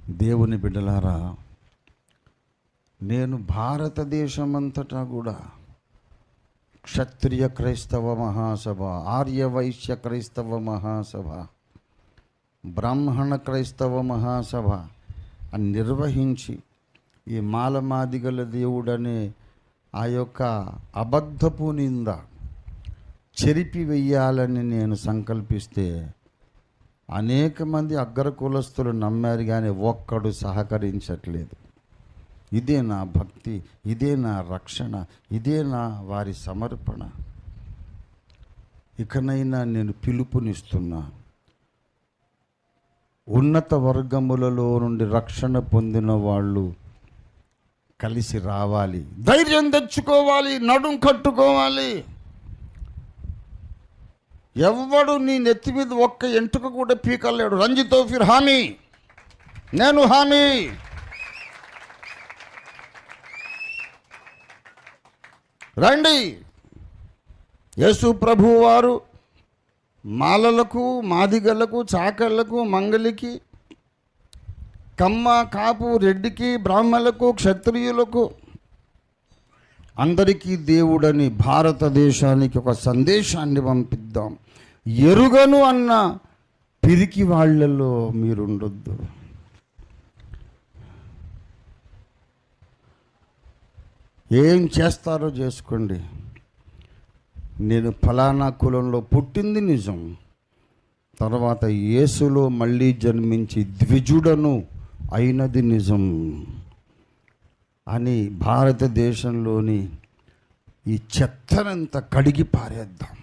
దేవుని బిడ్డలారా, నేను భారతదేశమంతటా కూడా క్షత్రియ క్రైస్తవ మహాసభ, ఆర్య వైశ్య క్రైస్తవ మహాసభ, బ్రాహ్మణ క్రైస్తవ మహాసభ అని నిర్వహించి ఈ మాలమాదిగల దేవుడనే ఆ యొక్క అబద్ధపు నింద చెరిపి వెయ్యాలని నేను సంకల్పిస్తే అనేక మంది అగ్ర కులస్తులు నమ్మారు, కానీ ఒక్కడు సహకరించట్లేదు. ఇదే నా భక్తి, ఇదే నా రక్షణ, ఇదే నా వారి సమర్పణ. ఇకనైనా నేను పిలుపునిస్తున్నా, ఉన్నత వర్గములలో నుండి రక్షణ పొందిన వాళ్ళు కలిసి రావాలి, ధైర్యం తెచ్చుకోవాలి, నడుం కట్టుకోవాలి. ఎవ్వడు నీ నెత్తి మీద ఒక్క ఎంటుక కూడా పీకలేడు. రంజితో ఫిర్ హామీ, నేను హామీ. రండి. యేసు ప్రభు వారు మాలలకు, మాదిగలకు, చాకళ్లకు, మంగలికి, కమ్మ, కాపు, రెడ్డికి, బ్రాహ్మణులకు, క్షత్రియులకు అందరికీ దేవుడని భారతదేశానికి ఒక సందేశాన్ని పంపిద్దాం. ఎరుగను అన్న పిరికి వాళ్ళలో మీరుండొద్దు. ఏం చేస్తారో చేసుకోండి. నేను ఫలానా కులంలో పుట్టింది నిజం, తర్వాత యేసులో మళ్ళీ జన్మించి ద్విజుడను అయినది నిజం అని భారతదేశంలోని ఈ చెత్తనంతా కడిగి పారేద్దాం.